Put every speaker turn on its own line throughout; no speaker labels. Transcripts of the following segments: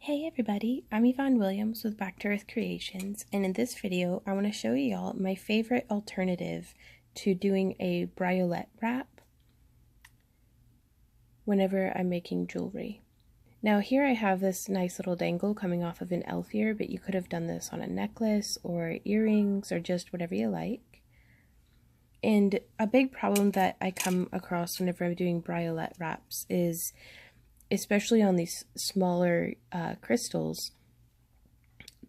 Hey everybody, I'm Yvonne Williams with Back to Earth Creations, and in this video I want to show y'all my favorite alternative to doing a Briolette wrap whenever I'm making jewelry. Now here I have this nice little dangle coming off of an elf ear, but you could have done this on a necklace or earrings or just whatever you like. And a big problem that I come across whenever I'm doing Briolette wraps is, especially on these smaller crystals,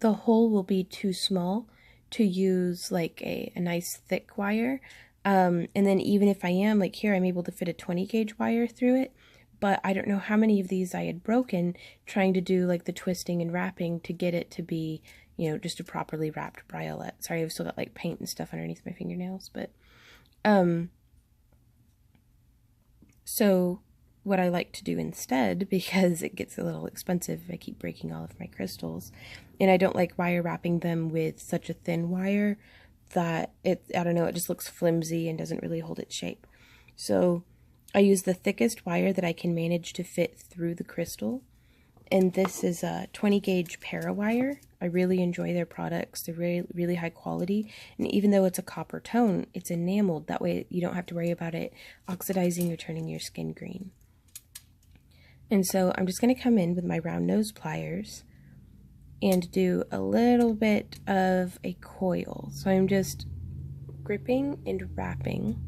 the hole will be too small to use like a nice thick wire. And then even if I am, like here, I'm able to fit a 20 gauge wire through it, but I don't know how many of these I had broken trying to do like the twisting and wrapping to get it to be, you know, just a properly wrapped Briolette. Sorry, I've still got like paint and stuff underneath my fingernails, but so what I like to do instead, because it gets a little expensive if I keep breaking all of my crystals, and I don't like wire wrapping them with such a thin wire that I don't know, it just looks flimsy and doesn't really hold its shape. So I use the thickest wire that I can manage to fit through the crystal, and this is a 20 gauge para wire. I really enjoy their products. They're really high quality, and even though it's a copper tone, it's enameled. That way you don't have to worry about it oxidizing or turning your skin green. And so I'm just going to come in with my round nose pliers and do a little bit of a coil. So I'm just gripping and wrapping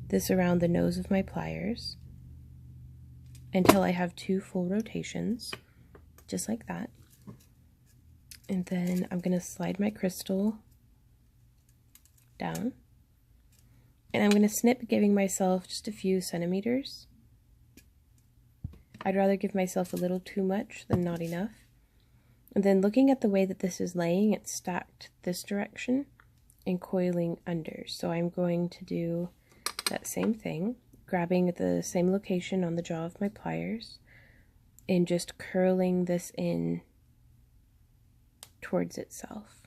this around the nose of my pliers until I have 2 full rotations, just like that. And then I'm going to slide my crystal down, and I'm going to snip, giving myself just a few centimeters. I'd rather give myself a little too much than not enough. And then looking at the way that this is laying, it's stacked this direction and coiling under. So I'm going to do that same thing, grabbing at the same location on the jaw of my pliers and just curling this in towards itself.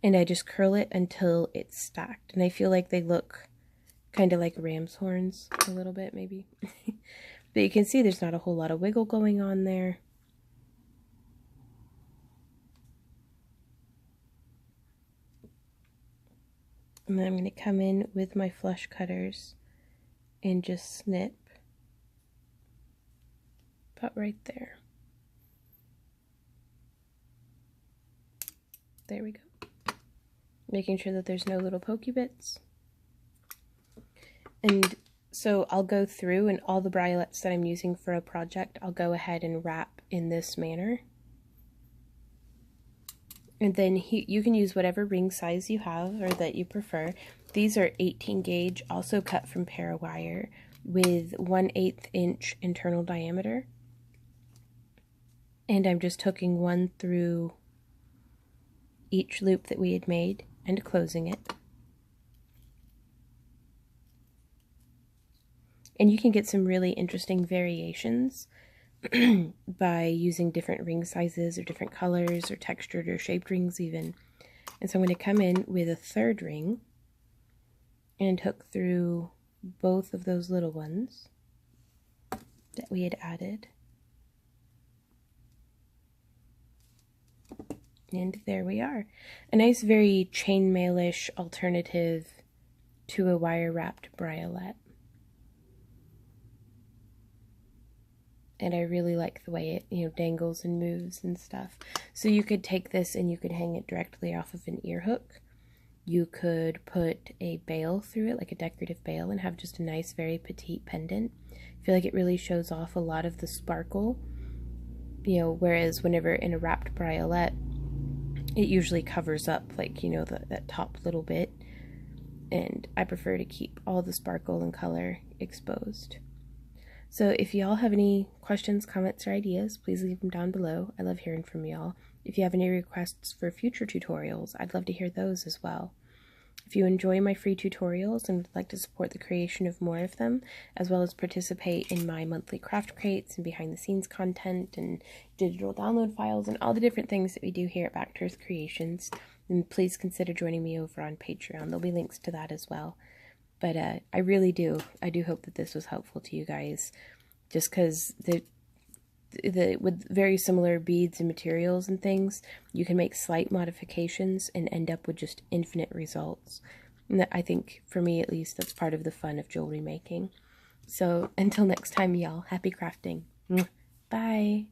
And I just curl it until it's stacked. And I feel like they look kind of like ram's horns a little bit, maybe. But you can see there's not a whole lot of wiggle going on there. And then I'm going to come in with my flush cutters and just snip about right there. There we go. Making sure that there's no little pokey bits. And so I'll go through, and all the Briolettes that I'm using for a project, I'll go ahead and wrap in this manner. And then you can use whatever ring size you have or that you prefer. These are 18 gauge, also cut from para wire, with 1/8 inch internal diameter. And I'm just hooking one through each loop that we had made and closing it. And you can get some really interesting variations by using different ring sizes or different colors or textured or shaped rings even. And so I'm going to come in with a 3rd ring and hook through both of those little ones that we had added. And there we are. A nice, very chainmail-ish alternative to a wire-wrapped Briolette. And I really like the way it, you know, dangles and moves and stuff. So you could take this and you could hang it directly off of an ear hook. You could put a bail through it, like a decorative bail, and have just a nice, very petite pendant. I feel like it really shows off a lot of the sparkle, you know, whereas whenever in a wrapped Briolette, it usually covers up, like, you know, that top little bit. And I prefer to keep all the sparkle and color exposed. So if y'all have any questions, comments, or ideas, please leave them down below. I love hearing from y'all. If you have any requests for future tutorials, I'd love to hear those as well. If you enjoy my free tutorials and would like to support the creation of more of them, as well as participate in my monthly craft crates and behind the scenes content and digital download files and all the different things that we do here at Back to Earth Creations, then please consider joining me over on Patreon. There'll be links to that as well. But I really do. I do hope that this was helpful to you guys just because with very similar beads and materials and things, you can make slight modifications and end up with just infinite results. And that, I think, for me at least, that's part of the fun of jewelry making. So until next time, y'all, happy crafting. Bye.